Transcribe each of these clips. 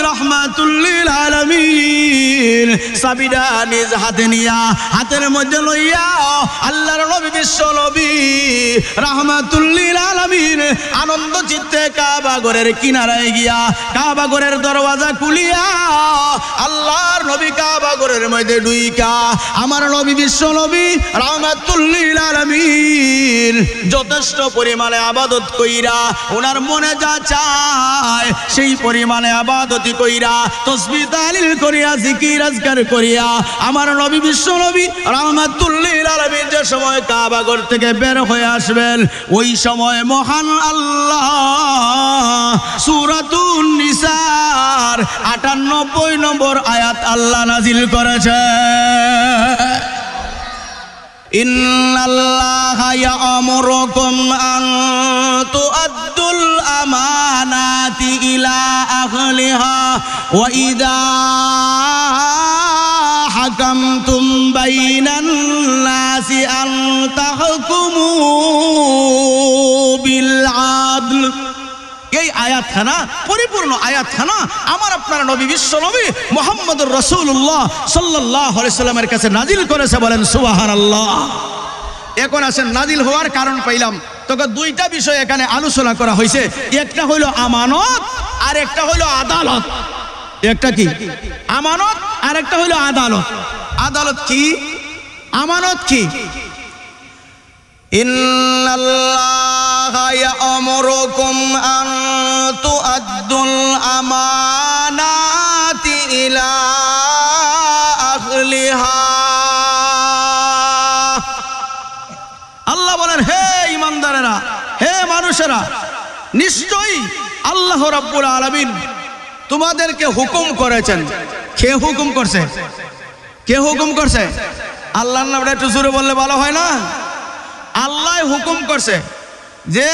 রাহমাতুল লিল আলামিন সাবিদা নিজ হাতে নিয়া হাতের মধ্যে লইয়া আল্লাহর নবী বিশ্ব নবী রাহমাতুল লিল আলামিন আনন্দ চিত্তে কাবা ঘরের কিনারায় গিয়া কাবা ঘরের দরওয়াজা খুলিয়া আল্লাহর নবী কাবা ঘরের মধ্যে ঢুইকা আমার নবী বিশ্ব নবী রাহমাতুল লিল আলামিন যথেষ্ট পরিমাণে ইবাদত কইরা ওনার মনে যা চায় সেই পরিমাণে ইবাদতি কইরা তাসবিহ তাহলিল করিয়া জিকির আজকার করিয়া আমার নবী বিশ্ব নবী রাহমাতুল লিল আলামিন যে সময় কাবা ঘর থেকে বের হয়ে আসবেন ওই সময় মহান আল্লাহ সূরাতুন নিসার ৯৮ নম্বর আয়াত আল্লাহ নাজিল করেছে ইন্নাল্লাহা ইয়া'মুরুকুম আন তু'আদ্দুল আমানাতি ইলা আহলিহা ওয়া ইযা হাকামতুম বাইনান নাসি আন তাহকুমু বিল আদল। এই আয়াতখানা পরিপূর্ণ আয়াতখানা আমার আপনার নবী বিশ্ব নবী মুহাম্মদুর রাসূলুল্লাহ সাল্লাল্লাহু আলাইহি সাল্লামের কাছে নাজিল করেছে, বলেন সুবহানাল্লাহ। এখন আসেন নাজিল হওয়ার কারণ পাইলাম, তবে দুইটা বিষয় এখানে আলোচনা করা হয়েছে, একটা হইল আমানত আর একটা হইল আদালত। একটা কি আমানত আর একটা হইল আদালত। আদালত কি আমানত কি? ইন্নাল্লাহা ইয়া'মুরুকুম আন তু'আদ্দুল আমানাতি ইলা আহলিহা। আল্লাহ বলেন, হে ইমানদারেরা, হে মানুষেরা, নিশ্চয়ই আল্লাহ রাব্বুল আলামিন তোমাদেরকে হুকুম করেছেন। কে হুকুম করছে? কে হুকুম করছে? আল্লাহর নামটা একটু জোরে বললে ভালো হয় না? আল্লাহ হুকুম করছে যে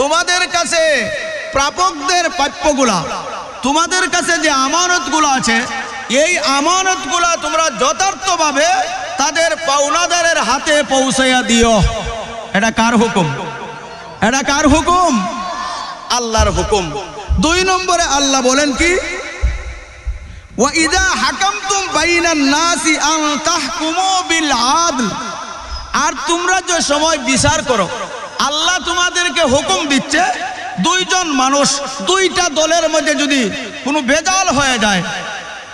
তোমাদের কাছে প্রাপকদের প্রাপ্যগুলা, তোমাদের কাছে যে আমানতগুলো আছে, এই আমানতগুলা তোমরা যথার্থভাবে তাদের পাওনাদারের হাতে পৌঁছাইয়া দিও। এটা কার হুকুম? এটা কার হুকুম? আল্লাহর হুকুম। ২ নম্বরে আল্লাহ বলেন কি? ওয়া ইযা হাকামতুম বাইনান নাসি আন তাহকুমু বিল আদল। আর তোমরা যে সময় বিচার করো, আল্লাহ তোমাদেরকে হুকুম দিচ্ছে, দুইজন মানুষ দুইটা দলের মধ্যে যদি কোনো বেজাল হয়ে যায়,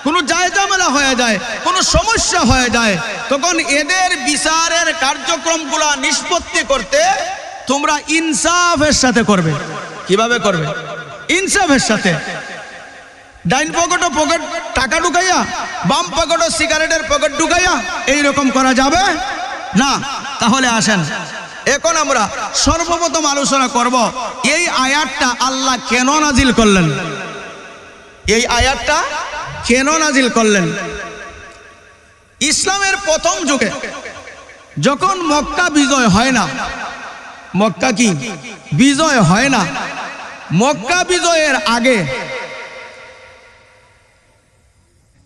কোনো জায়জামেলা হয়ে যায়, কোনো সমস্যা হয়ে যায়, তখন এদের বিচারের কার্যক্রমগুলা নিষ্পত্তি করতে তোমরা ইনসাফের সাথে করবে। কিভাবে করবে? ইনসাফের সাথে। ডাইন পকেটও পকেট টাকা ঢুকাইয়া, বাম পকেটও সিগারেটের পকেট ঢুকাইয়া এইরকম করা যাবে না। তাহলে আসেন এখন আমরা সর্বপ্রথম আলোচনা করব এই আয়াতটা আল্লাহ কেন নাজিল করলেন। এই আয়াতটা কেন নাজিল করলেন? ইসলামের প্রথম যুগে যখন মক্কা বিজয় হয় না, মক্কা কি বিজয় হয় না, মক্কা বিজয়ের আগে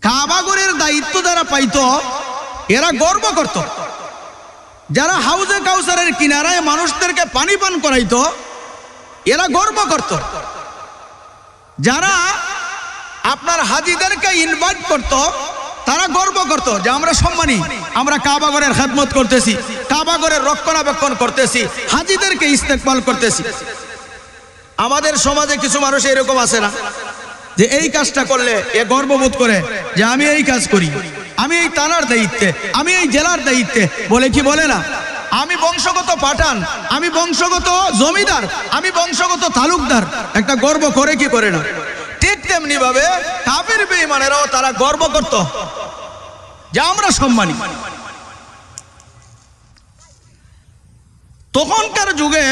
কাবা ঘরের দায়িত্ব যারা পাইতো এরা গর্ব করত। যারা হাউজে কাউসারের কিনারায় মানুষদেরকে পানি পান করাইতো এরা গর্ব করত। যারা আপনার হাজিদেরকে ইনভাইট করত তারা গর্ব করত যে আমরা সম্মানী, আমরা কাবা ঘরের খেদমত করতেছি, কাবা ঘরের রক্ষণাবেক্ষণ করতেছি, হাজিদেরকে ইস্তেকবাল করতেছি। আমাদের সমাজে কিছু মানুষ এরকম আছে না, যে এই কাজটা করলে এ গর্ববোধ করে যে আমি এই কাজ করি, আমি এই থানার দায়িত্বে, আমি এই জেলার দায়িত্বে, বলে কি বলে না? আমি বংশগত পাঠান, আমি বংশগত জমিদার, আমি বংশগত তালুকদার। একটা গর্ব করে কি করে না? ঠিক তেমনি ভাবে কাফির বেঈমানেরাও তারা গর্ব করত যে আমরা সম্মানী। তখনকার যুগে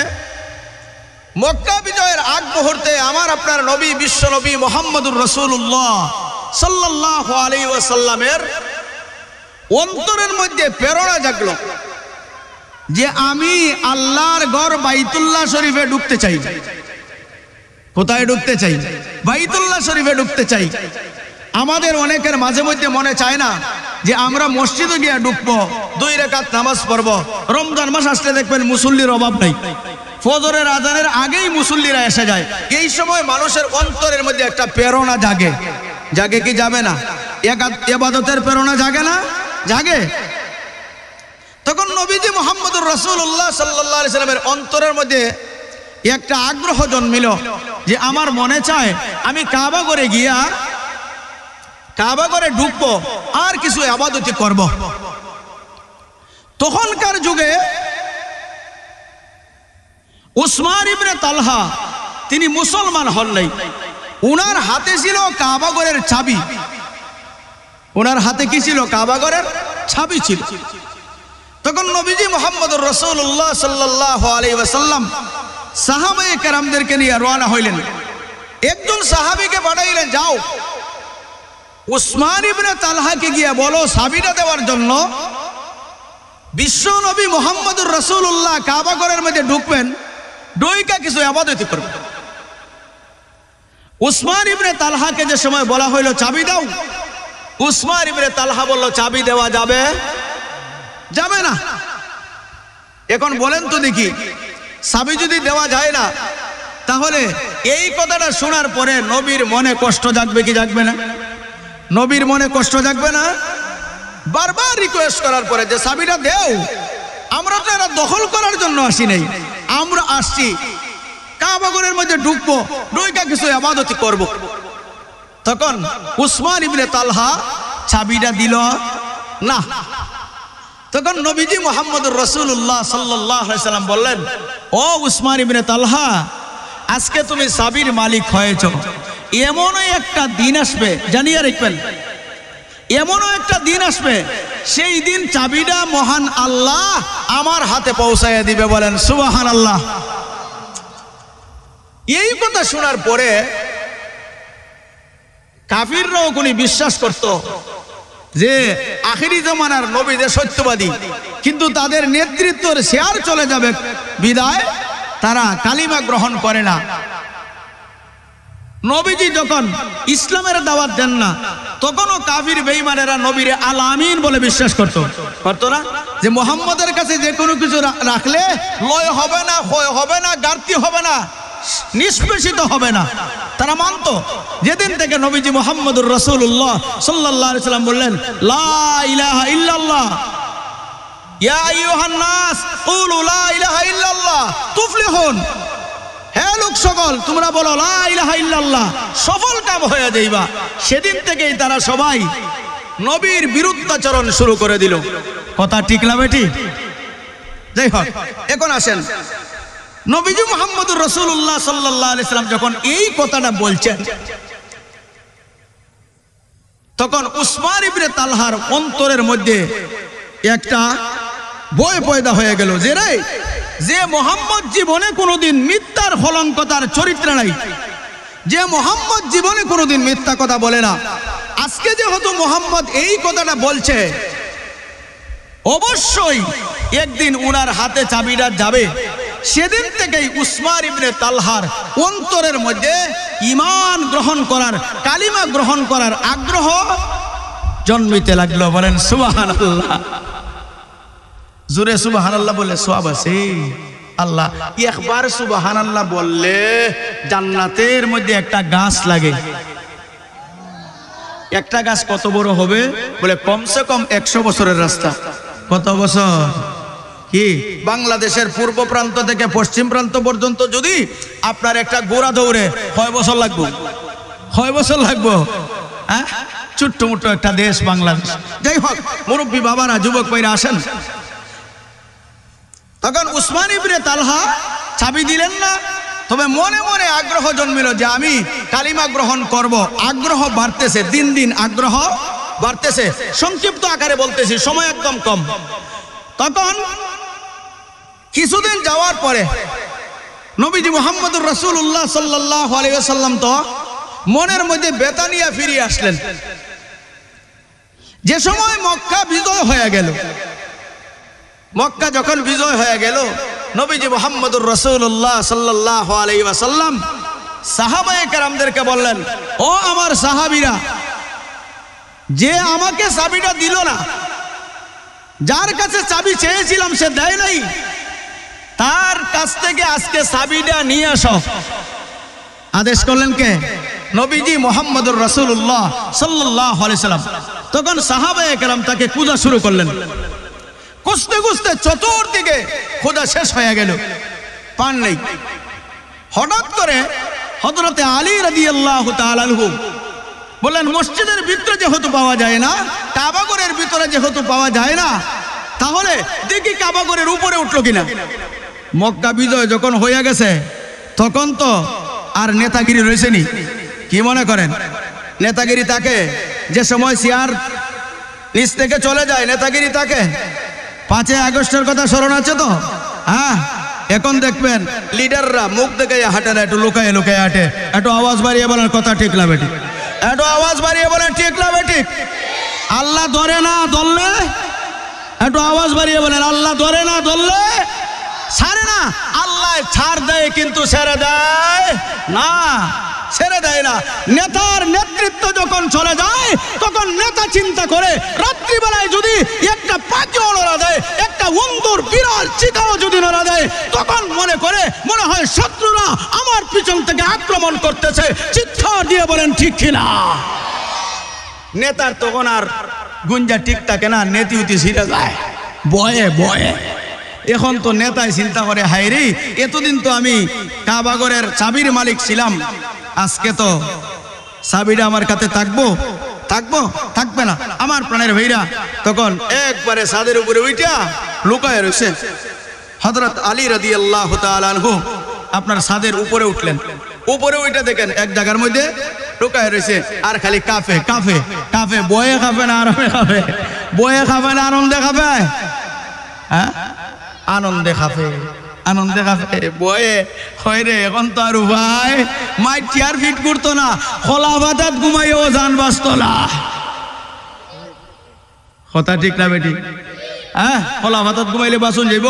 মক্কা বিজয়ের আগ মুহূর্তে আমার আপনার নবী বিশ্ব নবী মুহাম্মদুর রাসূলুল্লাহ সাল্লাল্লাহু আলাইহি ওয়াসাল্লামের অন্তরের মধ্যে প্রেরণা জাগলো যে আমি আল্লাহর ঘর বাইতুল্লাহ শরীফে ঢুকতে চাই। কোথায় ঢুকতে চাই? বাইতুল্লাহ শরীফে ঢুকতে চাই। আমাদের অনেকের মাঝে মধ্যে মনে চায় না যে আমরা মসজিদে গিয়ে ঢুকবো, 2 রাকাত নামাজ পড়বো। রমজান মাস আসলে দেখবেন মুসল্লির অভাব নাই। ফজরের আজানের আগেই মুসল্লিরা এসে যায়। এই সময় মানুষের অন্তরের মধ্যে একটা প্রেরণা জাগে। জাগে কি যাবে না? ইবাদতের প্রেরণা জাগে না? জাগে। তখন নবীজি মুহাম্মদুর রাসূলুল্লাহ সাল্লাল্লাহু আলাইহি সাল্লামের অন্তরের মধ্যে একটা আগ্রহ জন্মিল যে আমার মনে চায় আমি কাবা ঘরে গিয়া কাবা ঘরে ঢুকবো আর কিছু ইবাদতি করব। তখনকার যুগে উসমান ইবনে তালহা তিনি মুসলমান হন নাই। উনার হাতে ছিল কাবা ঘরের চাবি। উনার হাতে কি ছিল? কাবা ঘরের চাবি ছিল। তখন নবীজি মুহাম্মদুর রাসূলুল্লাহ সাল্লাল্লাহু আলাইহি ওয়াসাল্লাম সাহাবায়ে কেরামদেরকে নিয়ে রওনা হইলেন। একজন সাহাবীকে পাঠাইলেন, যাও উসমান ইবনে তালহাকে গিয়ে বলো চাবিটা দেওয়ার জন্য। বিশ্ব নবী মুহাম্মদুর রাসূলুল্লাহ কাবা ঘরের মধ্যে ঢুকবেন, ঢুইকা কিছু ইবাদত করবেন। উসমান ইবনে তালহাকে যে সময় বলা হইল চাবি দাও, উসমান ইবনে তালহা বলল চাবি দেওয়া যাবে যাবে না। এখন বলেন তো দেখি, চাবি যদি দেওয়া যায় না, তাহলে এই কথাটা শোনার পরে নবীর মনে কষ্ট জাগবে কি জাগবে না? নবীর মনে কষ্ট জাগবে না? বারবার রিকোয়েস্ট করার পরে যে চাবিটা দেও, আমরা তো এরা দখল করার জন্য আসি নাই, আমরা আসছি কাবা ঘরের মধ্যে ঢুকবো, ঢুইকা কিছু ইবাদত করব। তখন উসমান ইবনে তালহা চাবিটা দিল না। তখন নবীজি মুহাম্মদুর রাসূলুল্লাহ সাল্লাল্লাহু আলাইহি সাল্লাম বললেন, ও উসমান ইবনে তালহা, আজকে তুমি চাবির মালিক হয়েছ। এমনই একটা দিন আসবে, জানিয়ে রাখবেন, এমনও একটা দিন আসবে, সেই দিন চাবিটা মহান আল্লাহ আমার হাতে পৌঁছাইয়া দিবে। বলেন সুবহানাল্লাহ। এই কথা শোনার পরে কাফিররাও কোনি বিশ্বাস করত যে আখিরি জামানার নবী যে সত্যবাদী, কিন্তু তাদের নেতৃত্বের শেয়ার চলে যাবে বিদায় তারা কালিমা গ্রহণ করে না। নবীজি যখন ইসলামের দাওয়াত দেন না, তখনও কাফির বেঈমানেরা নবীরে আল আমিন বলে বিশ্বাস করতো না, যে মুহাম্মদের কাছে যে কোনো কিছু রাখলে লয় হবে না, ক্ষয় হবে না, ঘাটতি হবে না, নিষ্পেষিত হবে না, তারা মানত। যেদিন থেকে নবীজি মুহাম্মদুর রাসূলুল্লাহ সাল্লাল্লাহু আলাইহি সাল্লাম বললেন লা ইলাহা ইল্লাল্লাহ, ইয়া আইয়ুহান নাস কুলু লা ইলাহা ইল্লাল্লাহ তুফলিহুন, হে লোক সকল তোমরা বলো লা ইলাহা ইল্লাল্লাহ, সফল কাম হয়ে যাইবা। সেদিন থেকেই তারা সবাই নবীর বিরুদ্ধাচরণ শুরু করে দিল। কথা ঠিক না বেটি? যাই হোক, এখন আসেন নবীজি মুহাম্মদুর রাসূলুল্লাহ সাল্লাল্লাহু আলাইহি সাল্লাম যখন এই কথাটা বলছেন, তখন উসমান ইবনে তালহার অন্তরের মধ্যে একটা ভয় পয়দা হয়ে গেল যে মুহাম্মদ জীবনে কোনোদিন মিথ্যার কলঙ্কতার চরিত্র নাই, যে মুহাম্মদ জীবনে কোনোদিন মিথ্যা কথা বলে না, আজকে যেহেতু মুহাম্মদ এই কথাটা বলছে, অবশ্যই একদিন উনার হাতে চাবিটা যাবে। সেদিন থেকেই উসমান ইবনে তালহার অন্তরের মধ্যে ঈমান গ্রহণ করার, কালিমা গ্রহণ করার আগ্রহ জন্মিতে লাগলো। বলেন সুবহানাল্লাহ। জোরে সুবহানাল্লাহ বলে সওয়াব আছে। আল্লাহ একবার সুবহানাল্লাহ বললে জান্নাতের মধ্যে একটা গাছ লাগে। একটা গাছ কত বড় হবে? বলে কমসে কম 100 বছরের রাস্তা। কত বছর? কি বাংলাদেশের পূর্ব প্রান্ত থেকে পশ্চিম প্রান্ত পর্যন্ত যদি আপনার একটা গোড়া দৌড়ে কয় বছর লাগবে? কয় বছর লাগবে? হ্যাঁ, ছোট্ট মোট্ট একটা দেশ বাংলাদেশ। যাই হোক, মুরব্বী বাবারা, যুবক ভাইরা আসেন। তখন উসমান ইবনে তালহা চাবি দিলেন না, তবে মনে মনে আগ্রহ জন্মিল যে আমি কালিমা গ্রহণ করব। আগ্রহ বাড়তেছে, দিন দিন আগ্রহ বাড়তেছে। সংক্ষিপ্ত আকারে বলতেছি, সময় একদম কম। তখন কিছুদিন যাওয়ার পরে নবীজি মুহাম্মদুর রাসূলুল্লাহ সাল্লাল্লাহু আলাইহি ওয়াসাল্লাম তো মনের মধ্যে বেতানিয়া ফিরে আসলেন। যে সময় মক্কা বিজয় হয়ে গেল, মক্কা যখন বিজয় হয়ে গেল, নবীজি মুহাম্মদুর রাসূলুল্লাহ সাল্লাল্লাহু আলাইহি ওয়াসাল্লাম সাহাবায়ে কেরামদেরকে বললেন, ও আমার সাহাবীরা, যে আমাকে চাবিটা দিল না, যার কাছে চাবি চেয়েছিলাম সে দেয় নাই, তার কাছ থেকে আজকে চাবিটা নিয়ে আসো। আদেশ করলেন কে? নবীজি মুহাম্মদুর রাসূলুল্লাহ সাল্লাল্লাহু আলাইহি সাল্লাম। তখন সাহাবায়ে কেরাম তাকে খোঁজা শুরু করলেন। খুঁজতে খুঁজতে চতুর্দিকে খোঁজা শেষ হয়ে গেল, পান নেই। হঠাৎ করে হযরতে আলী রাদিয়াল্লাহু তাআলা আনহু বললেন, মসজিদের ভিতরে যেহেতু পাওয়া যায় না, কাবাগরের ভিতরে যেহেতু পাওয়া যায় না, তাহলে দেখি কাবাগরের উপরে উঠলো কিনা। মক্কা বিজয় যখন হয়ে গেছে তখন তো আর নেতাগিরি রয়েছে নি। কি মনে করেন নেতাগিরি তাকে? যে সময় চেয়ার নিচ থেকে চলে যায় নেতাগিরি তাকে। 5 আগস্টের কথা স্মরণ আছে তো? হ্যাঁ, এখন দেখবেন লিডাররা মুখ দেখে হাঁটে না, একটু লুকায়ে লুকায়ে হাঁটে। একটু আওয়াজ বাড়িয়ে বলেন কথা ঠিক না বেটি, একটু আওয়াজ বাড়িয়ে বলেন ঠিক না বেটি। আল্লাহ ধরে না ধরলে, একটু আওয়াজ বাড়িয়ে বলেন আল্লাহ ধরে না ধরলে ছাড়ে না। আল্লাহ ছাড় দেয় কিন্তু ছেড়ে দেয় না, ছেড়ে দেয় না। নেতার নেতৃত্ব যখন চলে যায় তখন নেতা চিন্তা করে রাত্রিবেলায় যদি একটা পাখিও নড়া দেয়, একটা উন্দর বিড়াল চিতাও যদি নড়া দেয়, তখন মনে হয় শত্রুরা আমার পিছন থেকে আক্রমণ করতেছে। চিৎকার দিয়ে বলেন ঠিক কিনা। নেতার তখন আর গুঞ্জা ঠিক থাকে না, নেতি উতি ছিঁড়ে যায় বয়ে বয়ে। এখন তো নেতাই চিন্তা করে, হাই রে, এতদিন তো আমি কাবাগরের চাবির মালিক ছিলাম, আজকে তো চাবিটা আমার কাছে থাকবে না। আমার প্রাণের ভাইরা তখন একবারে ছাদের উপরে উইটা লুকায় রয়েছে। হযরত আলী রাদিয়াল্লাহু তাআলা আনহু আপনার ছাদের উপরে উঠলেন। উপরে উইটা দেখেন এক জায়গার মধ্যে লুকায় রয়েছে, আর খালি কাফে কাফে কাফে। বয়ে খাবে না আরামে খাবে, বয়ে খাবে না আনন্দে খাবে। হ্যাঁ, আনন্দে খাবে, আনন্দে খাবে। বয়ে হয় রে, এখন তো আর ভাই মাই চেয়ার ফিট করতো না, খোলা বাতাত ঘুমাইও জান বাঁচত না। কথা ঠিক না বেটি? হ্যাঁ, খোলা বাতাত ঘুমাইলে বাঁচন যাইব?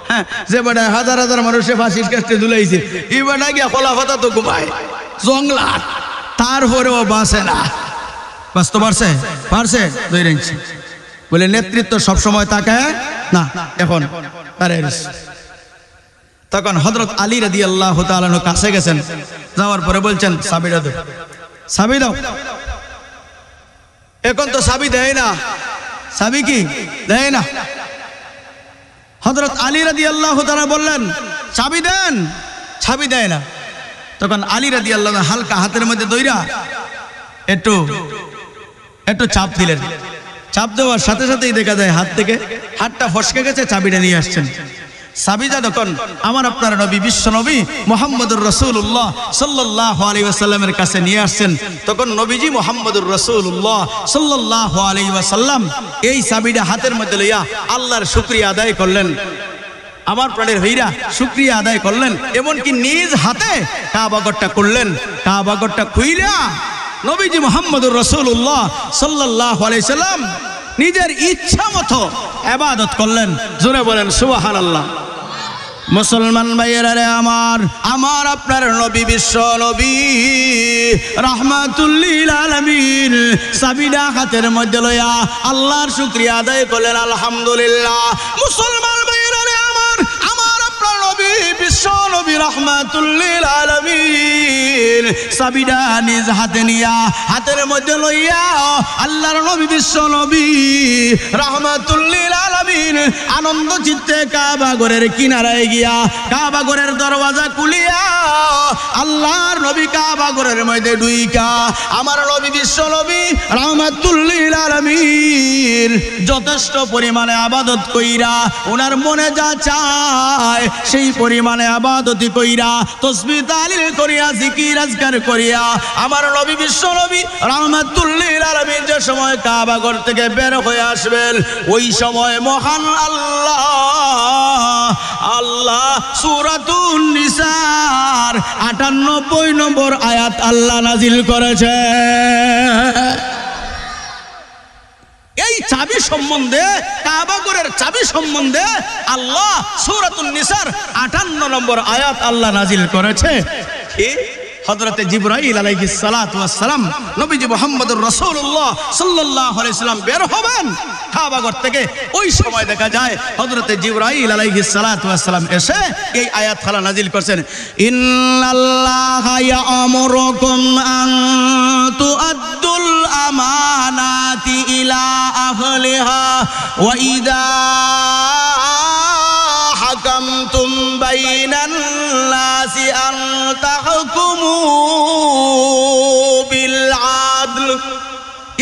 হ্যাঁ, যে বেটা হাজার হাজার মানুষে ফাঁসির কাছে ঝুলাইছে, এই বেটা গিয়া খোলা বাতাত তো ঘুমায় জংলা, তারপরেও বাঁচে না। বাঁচতে পারছে দৈরাইছে বলে নেতৃত্ব সবসময় তাকায় না। এখন তখন হযরত আলী রাদিয়াল্লাহু তাআলা কাছে গেছেন, যাওয়ার পরে বলছেন চাবিটা দাও, চাবি দাও। এখন তো চাবি দেয় না, চাবি কি দেয় না। হযরত আলী রাদিয়াল্লাহু তাআলা বললেন চাবি দেন, চাবি দেয় না। তখন আলী রাদিয়াল্লাহু হালকা হাতের মধ্যে দইরা একটু চাপ দিলেন। চাপ দেওয়ার সাথে সাথেই দেখা যায় হাত থেকে হাতটা ফসকে গেছে, চাবিটা নিয়ে আসছেন। চাবিটা তখন আমার আপনার নবী বিশ্ব নবী মুহাম্মদুর রাসূলুল্লাহ সাল্লাল্লাহু আলাইহি ওয়াসাল্লামের কাছে নিয়ে আসছেন। তখন নবীজি মুহাম্মদুর রাসূলুল্লাহ সাল্লাল্লাহু আলাইহি ওয়াসাল্লাম এই চাবিটা হাতের মধ্যে লইয়া আল্লাহর শুকরিয়া আদায় করলেন। আমার প্রাণের ভাইরা শুকরিয়া আদায় করলেন, এমনকি নিজ হাতে কাবাগরটা করলেন। কাবাগরটা খুইলা নবীজি মুহাম্মদুর রাসূলুল্লাহ সাল্লাল্লাহু আলাইহি সাল্লাম নিজের ইচ্ছা মতো ইবাদত করলেন। জোরে বলেন সুবহানাল্লাহ। মুসলমান ভাইয়েরা রে আমার আপনার নবী বিশ্ব নবী রাহমাতুল লিল আলামিন চাবিটা হাতের মধ্যে লইয়া আল্লাহর শুকরিয়া আদায় করলেন। আলহামদুলিল্লাহ। মুসলমান ভাইয়েরা রে আমার আপনার নবী বিশ্ব নবী রাহমাতুল লিল আলামিন চাবিটা নিজ হাতে নিয়া হাতের মধ্যে লইয়া আল্লাহর নবী বিশ্ব নবী রাহমাতুল লিল আলামিন আনন্দ চিত্তে কাবাগরের কিনারায় গিয়া কাবাগরের দরওয়াজা খুলিয়া আল্লাহর নবী কাবাগরের মধ্যে ঢুইকা আমার নবী বিশ্ব নবী রাহমাতুল লিল আলামিন যথেষ্ট পরিমাণে ইবাদত কইরা ওনার মনে যা চায় সেই পরিমাণে ইবাদতি কইরা তাসবিহ তাহলিল করিয়া জিকির আজকার করিয়া আমার নবী বিশ্ব নবী রাহমাতুল লিল আলামিন যে সময় কাবাগর থেকে বের হয়ে আসবেন, ওই সময় মহান আল্লাহ সূরাতুন নিসার ৯৮ নম্বর আয়াত আল্লাহ নাজিল করেছে। এই চাবি সম্বন্ধে, কাবাগরের চাবি সম্বন্ধে আল্লাহ সূরাতুন নিসার ৫৮ নম্বর আয়াত আল্লাহ নাজিল করেছে। কি? হযরতে জিবরাইল আলাইহিস সালাতু ওয়াস সালাম নবীজি মুহাম্মদুর রাসূলুল্লাহ সাল্লাল্লাহু আলাইহি সাল্লাম বের হবেন, কাবাঘর থেকে ওই সময় দেখা যায় হযরতে জিবরাইল আলাইহিস সালাতু ওয়াস সালাম এসে এই আয়াত খালা নাজিল করছেন, ইন্নাল্লাহা ইয়া'মুরুকুম আন তুআদ্দুল আমানাতি ইলা আহলিহা ওয়া ইযা হাকামতুম বাইনান নাসি আন তাহকুমু বিল আদল।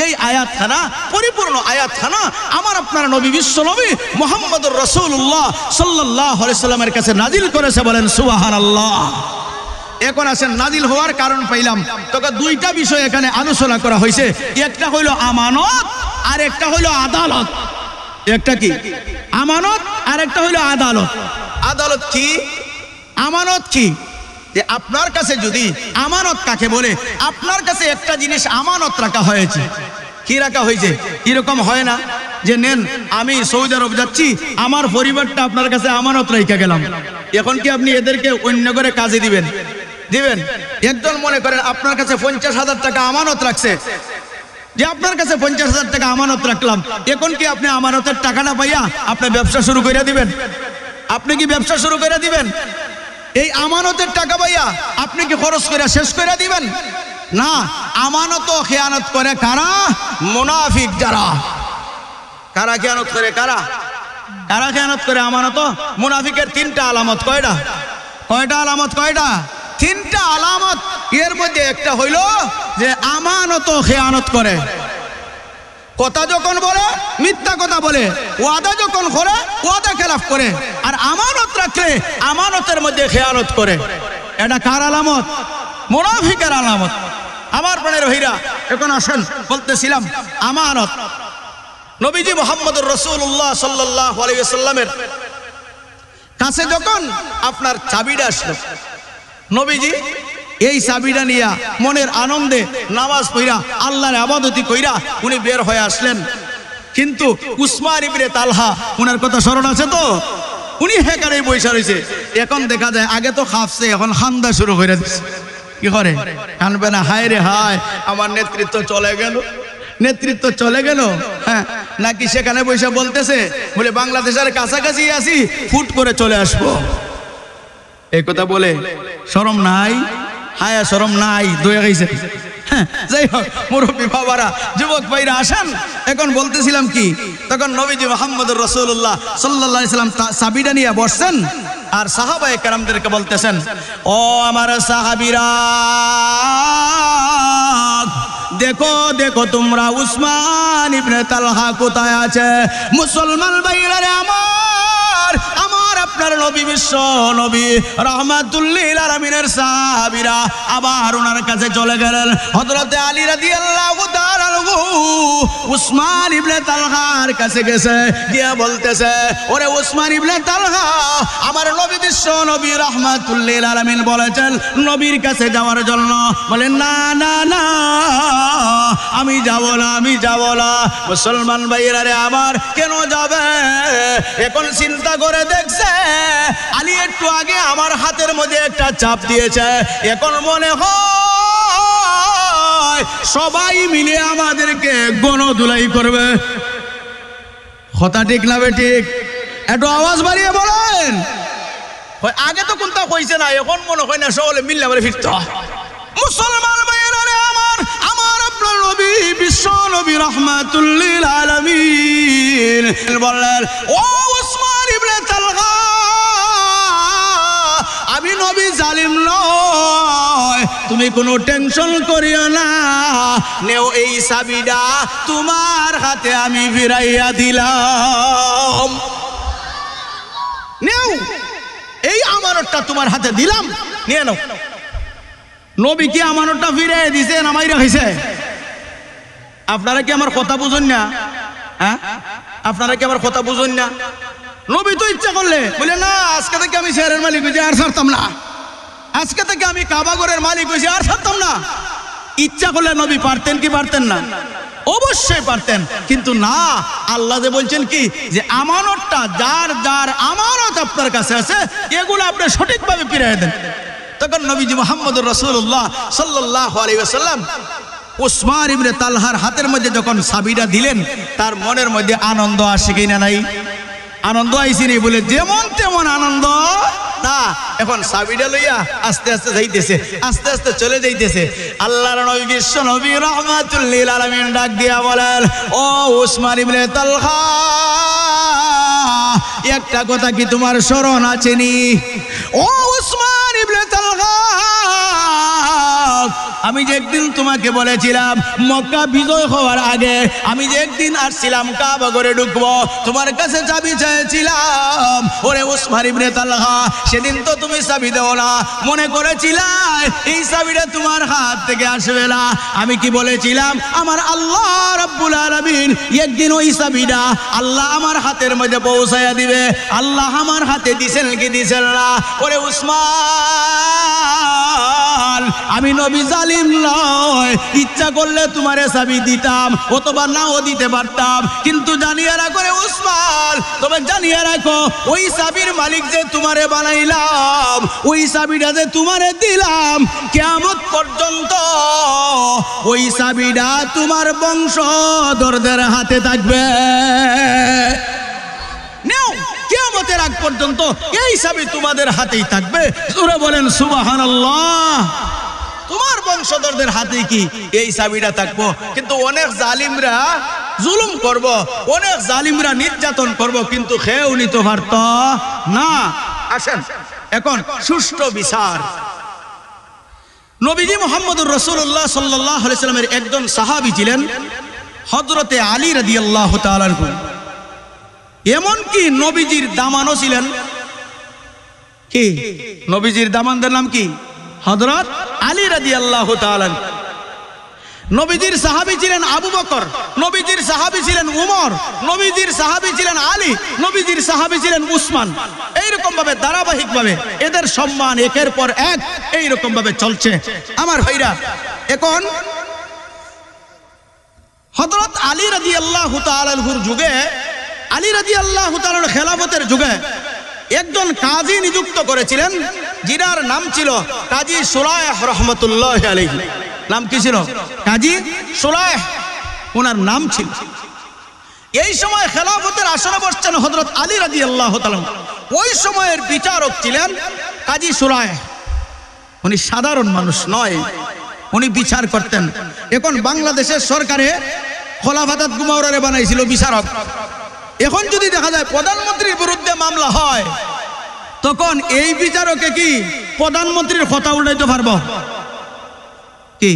এই আয়াতখানা পরিপূর্ণ আয়াতখানা আমার আপনার নবী বিশ্ব নবী মুহাম্মদুর রাসূলুল্লাহ সাল্লাল্লাহু আলাইহি সাল্লামের কাছে নাজিল করেছে, বলেন সুবহানাল্লাহ। এখন আসেন নাজিল হওয়ার কারণ পাইলাম, তবে দুইটা বিষয় এখানে আলোচনা করা হয়েছে, একটা হইল আমানত আর একটা হইল আদালত। একটা কি আমানত আর একটা হইল আদালত। আদালত কি, আমানত কি? যে আপনার কাছে যদি আমানত কাকে বলে, আপনার কাছে একটা জিনিস আমানত রাখা হয়েছে। কি রাখা হয়েছে? এরকম হয় না যে নেন আমি সৌদি আরব যাচ্ছি, আমার পরিবারটা আপনার কাছে আমানত রেখে গেলাম, এখন কি আপনি এদেরকে অন্য করে কাজে দিবেন? দিবেন? একজন মনে করেন আপনার কাছে 50,000 টাকা আমানত রাখছে, যে আপনার কাছে 50,000 টাকা আমানত রাখলাম, এখন কি আপনি আমানতের টাকাটা পাইয়া আপনি ব্যবসা শুরু করে দিবেন? আপনি কি ব্যবসা শুরু করে দিবেন? এই আমানতের টাকা পাইয়া আপনি কি খরচ করে শেষ করে দিবেন? না, আমানত খেয়ানত করে কারা? মুনাফিক যারা। কারা খেয়ানত করে? কারা কারা খেয়ানত করে? আমানত। মুনাফিকের 3টা আলামত। কয়টা? কয়টা আলামত? কয়টা? 3টা আলামত। এর মধ্যে একটা হইল যে আমানত খেয়ানত করে। কথা যখন বলে মিথ্যা কথা বলে, ওয়াদা যখন করে ওয়াদা খেলাফ করে, আর আমানত রাখলে আমানতের মধ্যে খেয়ানত করে। এটা কার আলামত? মুনাফিকের আলামত। আমার প্রাণের ভাইরা, এখন আসেন বলতেছিলাম আমানত। নবীজি মুহাম্মদুর রাসূলুল্লাহ সাল্লাল্লাহু আলাইহি ওয়াসাল্লামের কাছে যখন আপনার চাবিটা আসলো, নবীজি এই চাবিটা নিয়া মনের আনন্দে নামাজ পড়া আল্লাহর ইবাদতি কইরা উনি বের হয়ে আসলেন। কিন্তু উসমান ইবনে তালহা, উনার কথা স্মরণ আছে তো? উনি হেকারে বইসা রয়েছে। এখন দেখা যায় আগে তো খাপছে, এখন খান্দা শুরু করে দিচ্ছে। কি করে? কানবে না? হায় রে হায়, আমার নেতৃত্ব চলে গেল, নেতৃত্ব চলে গেল। হ্যাঁ, নাকি সেখানে বইসা বলতেছে বলে বাংলাদেশের কাছাকাছি আছি, ফুট করে চলে আসবো। এই কথা বলে শরম নাই? হায়া শরম নাই? দয়া গেছে। হ্যাঁ, যাই হোক মুরব্বী বাবারা, যুবক ভাইরা আসেন। এখন বলতেছিলাম কি, তখন নবীজি মুহাম্মদুর রাসূলুল্লাহ সাল্লাল্লাহু আলাইহি সাল্লাম চাবিটা নিয়ে বসছেন, আর সাহাবায়ে কেরামদেরকে বলতেছেন, ও আমার সাহাবীরা, দেখো দেখো তোমরা উসমান ইবনে তালহা কোথায় আছে। মুসলমান ভাইরা আমার আপনার নবী বিশ্ব নবী রাহমাতুল লিল আলামিনের সাহাবীরা আবার ওনার কাছে চলে গেলেন। হযরতে আলী রাদিয়াল্লাহু তাআলা উসমান ইবনে তালহার কাছে গেছে, গিয়া বলতেছে, ওরে উসমান ইবনে তালহা, আমার নবী বিশ্ব নবী রাহমাতুল লিল আলামিন বলেছেন নবীর কাছে যাওয়ার জন্য। বলেন না না না, আমি যাব না, আমি যাব না। মুসলমান ভাইয়েরা রে আমার, কেন যাবে? এখন চিন্তা করে দেখছে আলী একটু আগে আমার হাতের মধ্যে একটা চাপ দিয়েছে, এখন মনে হয় সবাই মিলে আমাদেরকে গণধুলাই করবে। কথা ঠিক না ঠিক? একটু আওয়াজ বাড়িয়ে বলেন। আগে তো কোনটা কইছে না, এখন মনে হয় না সকলে মিললে বলে ফিরত। মুসলমান ভাইয়েরা রে আমার, আমার আপনার নবী বিশ্ব নবী রাহমাতুল লিল আলামিন বললেন, ও উসমান ইবনে তালহা, আমি নবী জালিম নয়, তুমি কোনো টেনশন করিও না, নেও এই চাবিটা তোমার হাতে আমি ফিরাইয়া দিলাম। নেও, এই আমানতটা তোমার হাতে দিলাম, নিয়ে নাও। নবী কি আমানতটা ফিরাই দিছে না মাইরা খাইছে? আপনারা কি আমার কথা বুঝুন না? হ্যাঁ, আপনারা কি আমার কথা বুঝুন না? নবী তো ইচ্ছা করলে বলে না, আজকে থেকে আমি শেয়ারের মালিক হয়েছি, আর ছাড়তাম না, আজকে থেকে আমি কাবাগরের মালিক হয়েছি, আর ছাড়তাম না। ইচ্ছা করলে নবী পারতেন কি পারতেন না? অবশ্যই পারতেন, কিন্তু না। আল্লাহ যে বলছেন কি, যে আমানতটা যার যার আমানত আপনার কাছে আছে, এগুলো আপনি সঠিকভাবে ফিরিয়ে দেন। তখন নবীজি মুহাম্মদুর রাসূলুল্লাহ সাল্লাল্লাহু আলাইহি ওয়াসাল্লাম উসমান ইবনে তালহার হাতের মধ্যে যখন চাবিটা দিলেন তার মনের মধ্যে আনন্দ আসে কিনা নাই? আনন্দ আইসিনি বলে যেমন তেমন আনন্দ না, এখন চাবিটা লইয়া আস্তে আস্তে যাইতেছে, আস্তে আস্তে চলে যাইতেছে। আল্লাহর নবী বিশ্ব নবী রাহমাতুল লিল আলামিন ডাক দিয়া বলেন, ও উসমান ইবনে তালহা, একটা কথা কি তোমার স্মরণ আছেনি? ও উসমান ইবনে তালহা, আমি যে একদিন তোমাকে বলেছিলাম মক্কা বিজয় হওয়ার আগে আমি যে একদিন আসছিলাম কাবা ঘরে ঢুকবো, তোমার কাছে চাবি চাইছিলাম। ওরে উসমান ইবনে তালহা, সেদিন তো তুমি চাবি দাও না, মনে করেছিলা এই চাবিটা তোমার হাত থেকে আসবে না। আমি কি বলেছিলাম? আমার আল্লাহ রাব্বুল আলামিন একদিন ওই চাবিটা আল্লাহ আমার হাতের মধ্যে পৌঁছায়া দিবে। আল্লাহ আমার হাতে দিছেন কি দিছেন না? ওরে উসমান, আমি নবী জালিম নয়, ইচ্ছা করলে তোমারে চাবি দিতাম অথবা নাও দিতে পারতাম, কিন্তু জানিয়ে রাখো রে উসমান, তবে জানিয়ে রাখো ওই চাবির মালিক যে তোমারে বানাইলাম, ওই চাবিটা যে তোমারে দিলাম, কিয়ামত পর্যন্ত ওই চাবিটা তোমার বংশধরদের হাতে থাকবে। নেও, কিয়ামতের আগ পর্যন্ত এই চাবি তোমাদের হাতেই থাকবে। জোরে বলেন সুবহানাল্লাহ। তোমার বংশধরদের হাতে কি এই চাবিটা থাকবো। কিন্তু অনেক জালিমরা জুলুম করব, অনেক জালিমরা নির্যাতন করব, কিন্তু কেউ নিতে পারত না। আসেন এখন সুষ্ঠু বিচার। নবীজি মুহাম্মদুর রাসূলুল্লাহ সাল্লাল্লাহু আলাইহি সাল্লামের একজন সাহাবী ছিলেন হযরতে আলী রাদিয়াল্লাহু তাআলা আনহু। এমনকি নবীজির দামানও ছিলেন। কি নবীজির দামানদের নাম কি? হযরত আলী রাদিয়াল্লাহু তাআলা। নবীজির সাহাবী ছিলেন আবু বকর, নবীজির সাহাবী ছিলেন উমর, নবীজির সাহাবী ছিলেন আলী, নবীজির সাহাবী ছিলেন উসমান। এইরকম ভাবে ধারাবাহিক ভাবে এদের সম্মান একের পর এক এইরকম ভাবে চলছে। আমার ভাইরা, এখন হযরত আলী রাদিয়াল্লাহু তাআলার যুগে, আলী রাদিয়াল্লাহু তাআলার খেলাফতের যুগে একজন কাজী নিযুক্ত করেছিলেন, যিনার নাম ছিল কাজী সুলাইহ রহমতুল্লাহ আলাইহি। নাম কি ছিল? কাজী সুলাইহ ওনার নাম ছিল। এই সময় খেলাফতের আসনে বসছেন হযরত আলী রাদিয়াল্লাহু তাআলা। ওই সময়ের বিচারক ছিলেন কাজী সুলাইহ। উনি সাধারণ মানুষ নয়, উনি বিচার করতেন। এখন বাংলাদেশের সরকারে খোলাফাতাত গুমাওরারে বানাইছিল বিচারক। এখন যদি দেখা যায় প্রধানমন্ত্রীর বিরুদ্ধে মামলা হয়, তখন এই বিচারকে কি প্রধানমন্ত্রীর কথা উল্টাইতে পারবো? কি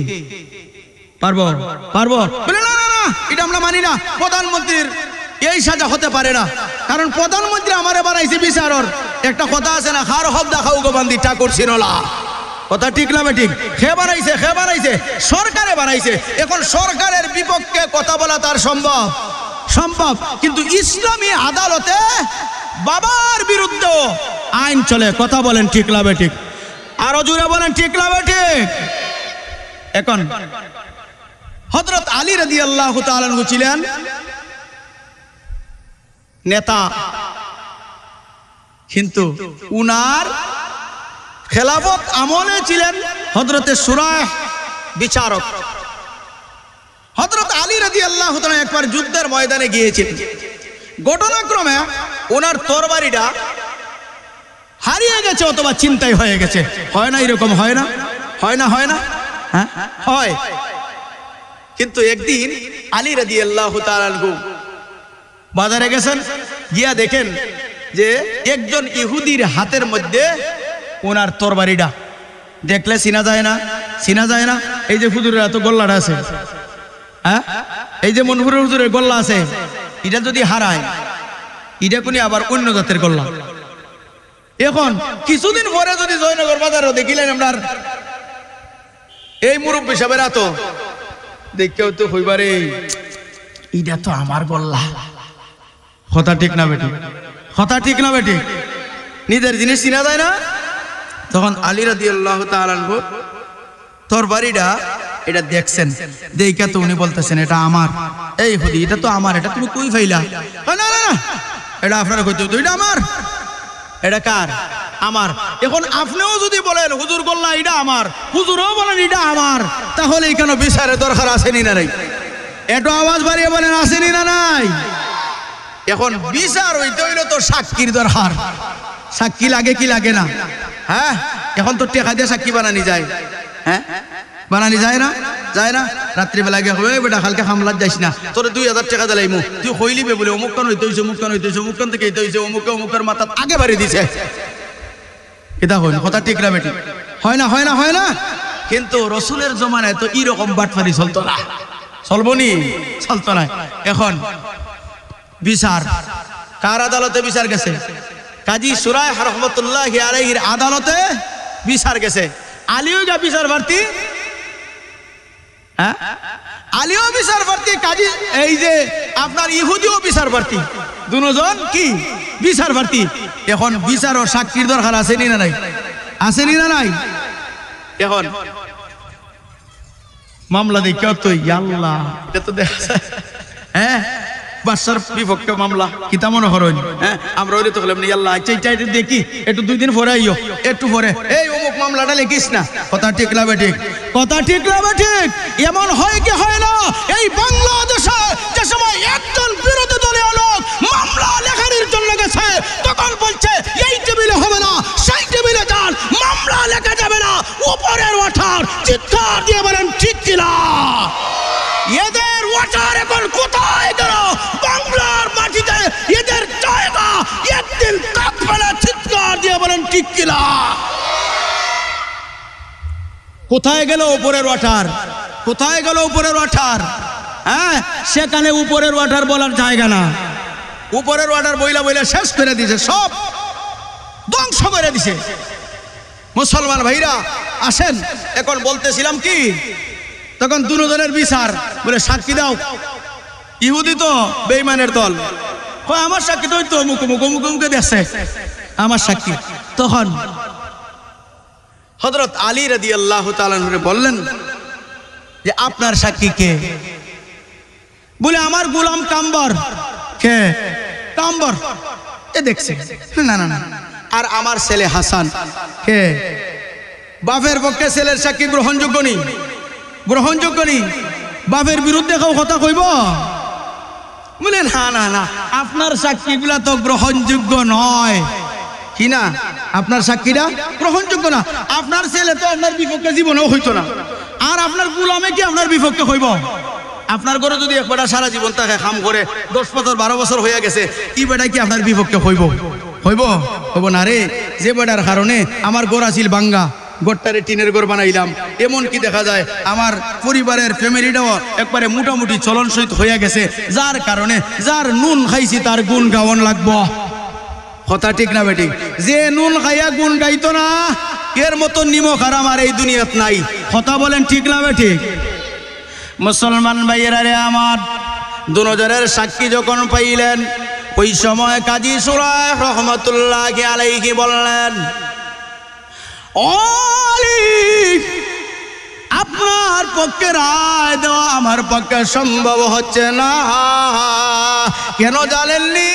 পারবো? পারবো? বলে না না না, এটা আমরা মানি না, প্রধানমন্ত্রীর এই সাজা হতে পারে না, কারণ প্রধানমন্ত্রী আমারে বানাইছে বিচারর। একটা কথা আছে না, হার হব দেখাও গোবান্দি ঠাকুর ছিনলা। কথা ঠিক না ঠিক? খে বানাইছে, খে বানাইছে, সরকারে বানাইছে। এখন সরকারের বিপক্ষে কথা বলা তার সম্ভব? সম্ভব। কিন্তু ইসলামী আদালতে বাবার বিরুদ্ধে আইন চলে। কথা বলেন ঠিক না ঠিক? আরো জোরে বলেন ঠিক না ঠিক? এখন হযরত আলী রাদিয়াল্লাহু তাআলা আনহু ছিলেন নেতা, কিন্তু উনার খেলাফত আমলে ছিলেন হযরতে সুলাইহ বিচারক। হযরত আলী রাদিয়াল্লাহু তাআলা একবার যুদ্ধের ময়দানে গিয়েছিলেন। ঘটনাক্রমে ওনার তরবারিটা হারিয়ে গেছে অথবা চিন্তাই হয়ে গেছে। হয় না এরকম? হয় না? হয় না? হয় না? হ্যাঁ হয়। কিন্তু একদিন আলী রাদিয়াল্লাহু তাআলা আনহু বাজারে গেছেন, গিয়া দেখেন যে একজন ইহুদির হাতের মধ্যে ওনার তরবারিটা। দেখলে চিনা যায় না? চিনা যায় না? এই যে হুজুরের এত গোল্লাটা আছে, হ্যাঁ, এই যে মনপুরের হুজুরের গোল্লা আছে, এটা যদি হারায়, এটা কোনি আবার অন্য জাতের গোল্লা। এখন কিছুদিন পরে যদি জয়নগর বাজারও দেখিলেন আপনার এই মুরব্বী সাহেবের এত দেখেও তো হইবারে এটা তো আমার গোল্লা। কথা ঠিক না বেটি? কথা ঠিক না বেটি? নিজের জিনিস চিনা যায় না। তখন আলী রাদিয়াল্লাহু তাআলা আনহু তরবারিটা এটা দেখছেন, দেখা তো উনি বলতেছেন এটা আমার। এই হুদি, এটা তো আমার, এটা তুমি কই ফাইলা? না না না, এটা আপনারা কইতে তো এটা আমার। এটা কার? আমার। এখন আপনিও যদি বলেন হুজুর গোল্লা এটা আমার, হুজুরও বলেন এটা আমার, তাহলে এখানে বিচারের দরকার আসেনি না নাই? একটু আওয়াজ বাড়িয়ে বলেন আসেনি না নাই? এখন বিচার হইতে হইলে তো সাক্ষীর দরকার। সাক্ষী লাগে কি লাগে না? হ্যাঁ, এখন তো টেকা দিয়ে সাক্ষী বানানি যায়। হ্যাঁ, বানানি যায় না? যায় না? রাত্রিবেলা গিয়ে ওই বেটা কালকে হামলাত যাইস না, তোর 2000 টাকা দিলাইমু, তুই হইলিবে বলে অমুক কান হইতে হইছে, অমুক কান হইতে হইছে, অমুক কান থেকে হইতে হইছে, অমুক অমুকের মাথা আগে বাড়ি দিছে। এটা হইল কথা ঠিক না বেটি? হয় না? হয় না? হয় না? কিন্তু রসুলের জমানায় তো এরকম বাটফারি চলতো না। চলবো নি? চলতো না। এখন বিচার কার আদালতে বিচার গেছে? কাজী সুরাইহ রাহমাতুল্লাহি আলাইহির আদালতে বিচার গেছে। আলীও যা বিচার প্রার্থী, হ্যাঁ আলীও বিচার প্রার্থী, কাজী এই যে আপনার ইহুদিও বিচার প্রার্থী, দুজন কি বিচার প্রার্থী। এখন বিচার ও সাক্ষীর দরকার আসেনি না নাই? আসেনি না নাই? এখন মামলা দেখে তো আল্লাহ, এটা তো দেখা যায়। হ্যাঁ, বাদশার বিপক্ষে মামলা কিতা মনে করেন? হ্যাঁ, আমরা ওই তো বললাম আল্লাহ আচ্ছা দেখি একটু 2 দিন পরে আইও, একটু পরে এই অমুক মামলাটা লিখিস না। কথা ঠিক না ঠিক? কথা ঠিক না ঠিক? এমন হয় কি হয় না? এই বাংলাদেশে যে সময় একজন বিরোধী দলীয় লোক মামলা লেখানোর জন্য গেছে, তখন বলছে এই টেবিলে হবে না, সেই টেবিলে যান, মামলা লেখা যাবে না, উপরের ওঠার চিৎকার দিয়ে বলেন ঠিক কিনা? এদের ওয়াটার এখন কোথায় গেল? বাংলার মাটিতে এদের জায়গা একদিন থাকবে না, চিৎকার দিয়ে বলেন ঠিক কিনা? কোথায় গেল উপরের ওয়াটার? কোথায় গেল উপরের ওয়াটার? হ্যাঁ, সেখানে উপরের ওয়াটার বলার জায়গা না। উপরের ওয়াটার বইলা বইলা শেষ করে দিছে, সব ধ্বংস করে দিছে। মুসলমান ভাইরা আসেন, এখন বলতেছিলাম কি, তখন দুজনের বিচার বলে সাক্ষী দাও। ইহুদি তো বেঈমানের দল, আমার সাক্ষী তো অমুক অমুক অমুক অমুকে দেখছে আমার সাক্ষী। তখন হযরত আলী রাদিয়াল্লাহু তাআলা বললেন যে আপনার সাক্ষী কে? বলে আমার গোলাম কাম্বর। কে কাম্বর? এ দেখছে না না না। আর আমার ছেলে হাসান। কে? বাপের পক্ষে ছেলের সাক্ষী গ্রহণযোগ্য নেই, গ্রহণযোগ্য নেই। বাপের বিরুদ্ধে কেউ কথা কইব? বলে না না না, আপনার সাক্ষীগুলা তো গ্রহণযোগ্য নয়। কি না? আপনার সাক্ষীরা গ্রহণযোগ্য না। আপনার ছেলে তো আপনার বিপক্ষে জীবনেও হইতো না, আর আপনার গোলামে কি আপনার বিপক্ষে হইব? আপনার ঘরে যদি এক বেটা সারা জীবন তাকে কাম করে 10 বছর 12 বছর হয়ে গেছে, কি বেটা কি আপনার বিপক্ষে হইব? হইব? হইব না রে। যে বেটার কারণে আমার ঘর আছিল ভাঙ্গা, গোট্টারে টিনের ঘর বানাইলাম, এমন কি দেখা যায় আমার পরিবারের ফ্যামিলিটাও একবারে মোটামুটি চলনসহিত হয়ে গেছে, যার কারণে যার নুন খাইছি তার গুণ গাওয়ান লাগবো। কথা ঠিক না বেটি? যে নুন খাইয়া গুণ গাইতো না, এর মতো নিমক আর আমার এই দুনিয়াত নাই। কথা বলেন ঠিক না বেটি? মুসলমান ভাইয়েরা রে আমার, দুজনের সাক্ষী যখন পাইলেন, ওই সময় কাজী সুরাইহ রাহমাতুল্লাহি আলাইহি বললেন, আপনার পক্ষে রায় দেওয়া আমার পক্ষে সম্ভব হচ্ছে না। কেন জানেননি?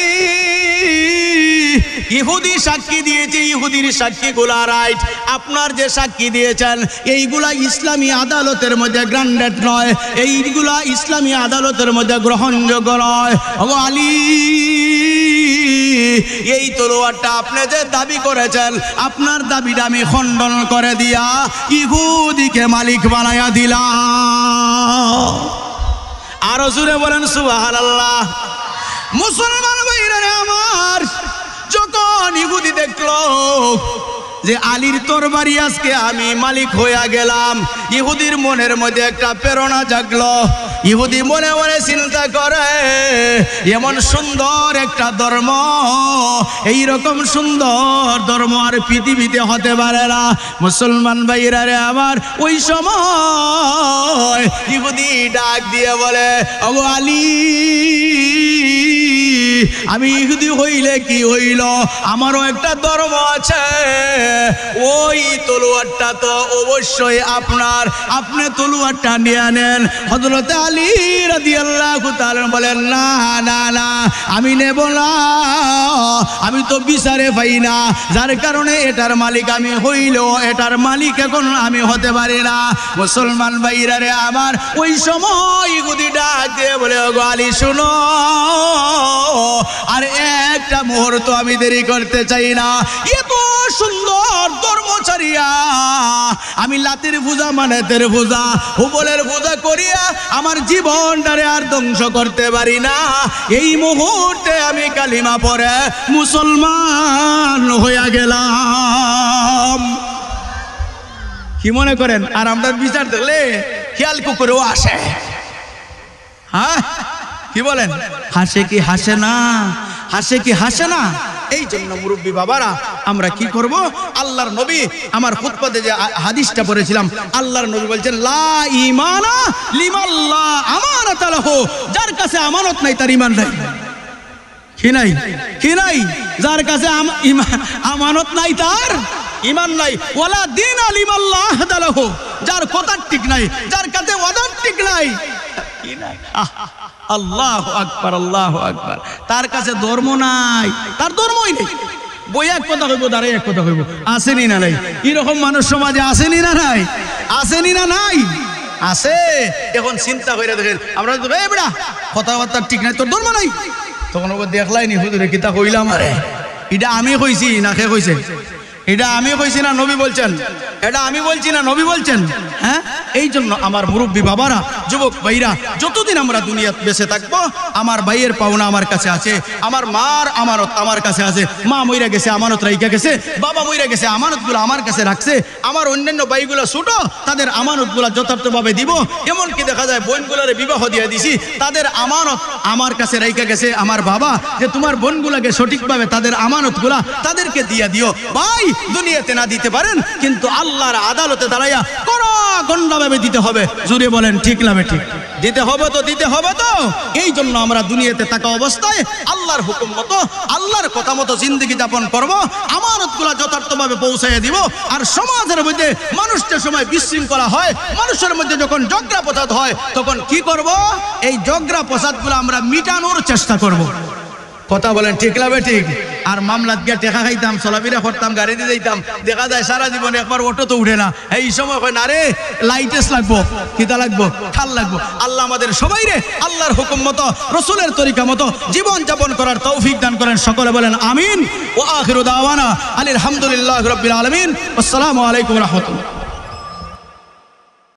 ইহুদি সাক্ষী দিয়েছে, ইহুদির সাক্ষীগুলা রাইট। আপনার যে সাক্ষী দিয়েছেন এইগুলা ইসলামী আদালতের মধ্যে গ্রান্ডেড নয়, এইগুলা ইসলামী আদালতের মধ্যে গ্রহণযোগ্য নয়। ও আলী, এই তলোয়ারটা আপনি যে দাবি করেছেন, আপনার দাবিটা আমি খণ্ডন করে দিয়া ইহুদিকে মালিক বানায়া দিলাম। আরো জোরে বলেন সুবহানাল্লাহ। মুসলমান ভাইরা আমার, যখন ইহুদি দেখলো যে আলীর তরবারি আজকে আমি মালিক হইয়া গেলাম, ইহুদির মনের মধ্যে একটা প্রেরণা জাগলো। ইহুদি মনে মনে চিন্তা করে, এমন সুন্দর একটা ধর্ম, এইরকম সুন্দর ধর্ম আর পৃথিবীতে হতে পারে না। মুসলমান ভাইরা রে আমার, ওই সময় ইহুদি ডাক দিয়ে বলে, ওগো আলী, আমি ইহুদি হইলে কি হইল, আমারও একটা ধর্ম আছে। ওই তলোয়ারটা তো অবশ্যই আপনার, আপনি তলোয়ারটা নিয়ে নেন। হযরত আলী রাদিয়াল্লাহু তাআলা বলেন, না না না, আমি নেব না, আমি তো বিচারে পাই না, যার কারণে এটার মালিক আমি হইলেও এটার মালিক এখন আমি হতে পারি না। মুসলমান ভাইরা রে আমার, ওই সময় ইহুদি ডাক দিয়ে বলে, ওগো আলী শুনো, আর একটা মুহূর্ত আমি দেরি করতে চাই না। এত সুন্দর ধর্ম ছাড়িয়া আমি লাতের পূজা মানেতের পূজা হুবলের পূজা করিয়া আমার জীবনটারে আর ধ্বংস করতে পারি না। এই মুহূর্তে আমি কালিমা পড়ে মুসলমান হইয়া গেলাম। কি মনে করেন? আর আমরা বিচার দেখলে খেয়াল কুকুরেও আসে। হ্যাঁ কি বলেন? হাসে কি হাসে না? হাসে কি হাসে না? এই জন্য মুরব্বী বাবারা আমরা কি করব? আল্লাহর নবী, আমার খুতবাতে যে হাদিসটা পড়েছিলাম, আল্লাহর নবী বলছেন, লা ঈমানা লিমান লা আমানাতা লাহু, যার কাছে আমানত নাই তার ঈমান নাই। কি নাই? কি নাই? যার কাছে আমানত নাই তার ঈমান নাই। ওয়ালা দীনা লিমান লা আহদা লাহু, যার কথা ঠিক নাই, যার কাছে ওয়াদা ঠিক নাই, আল্লাহু আকবার, আল্লাহু আকবার, তার কাছে ধর্ম নাই, তার ধর্মই নেই। বই এক কথা কইব, দাঁড়াই এক কথা কইব, আসেনি না নাই? এরকম মানুষ সমাজে আসেনি না নাই? আসেনি না নাই? আছে। এখন চিন্তা করে দেখেন, আমরা তো এই বেড়া কথাবার্তা ঠিক নাই, তোর ধর্ম নাই, তখন ওকে দেখলাই নি হুজুরে কিতা কইলাম, আরে এটা আমি কইছি না কে কইছে? এটা আমি কইছি না নবী বলছেন? এটা আমি বলছি না নবী বলছেন? হ্যাঁ, এই জন্য আমার মুরব্বী বাবারা, যুবক ভাইরা, যতদিন আমরা দুনিয়াতে বেঁচে থাকবো, আমার ভাইয়ের পাওনা আমার কাছে আছে, আমার মার আমানত আমার কাছে আছে। মা মইরা গেছে, আমানত রাইখা গেছে, বাবা মইরা গেছে, আমানতগুলো আমার কাছে রাখছে। আমার অন্যান্য ভাইগুলো ছোট, তাদের আমানতগুলো যথার্থভাবে দিব। এমনকি দেখা যায় বোনগুলোরে বিবাহ দিয়ে দিছি, তাদের আমানত আমার কাছে রাইখা গেছে আমার বাবা, যে তোমার বোনগুলোকে সঠিকভাবে তাদের আমানতগুলা তাদেরকে দিয়ে দিও। ভাই দুনিয়াতে না দিতে পারেন, কিন্তু আল্লাহর আদালতে দাঁড়াইয়া কড়াগন্ডাভাবে দিতে হবে। জুড়ে বলেন ঠিক না ঠিক? দিতে হবে তো, দিতে হবে তো। এই জন্য আমরা দুনিয়াতে থাকা অবস্থায় আল্লাহর হুকুম মতো, আল্লাহর কথা মতো জিন্দগি যাপন করব, আমানতগুলা যথার্থভাবে পৌঁছাইয়া দিব। আর সমাজের মধ্যে মানুষের সময় বিশৃঙ্খলা হয়, মানুষের মধ্যে যখন ঝগড়া প্রসাদ হয়, তখন কি করব? এই ঝগড়া প্রসাদগুলো আমরা মিটানোর চেষ্টা করব। কথা বলেন ঠিক না ঠিক? আর মামলাত গিয়ে টেকা খাইতাম, চলাফেরা করতাম, গাড়ি দিয়ে যাইতাম, দেখা যায় সারা জীবনে একবার অটো তো উঠে না। এই সময় হয় না রে, লাইটেস লাগবো, কিতা লাগবো, খাল লাগবো। আল্লাহ আমাদের সবাই রে আল্লাহর হুকুম মতো, রসুলের তরিকা মতো জীবন যাপন করার তৌফিক দান করেন। সকলে বলেন আমিন। ওয়া আখিরু দাওয়ানা আলহামদুলিল্লাহি রাব্বিল আলামিন। আসসালামু আলাইকুম ওয়া রাহমাতুল্লাহ।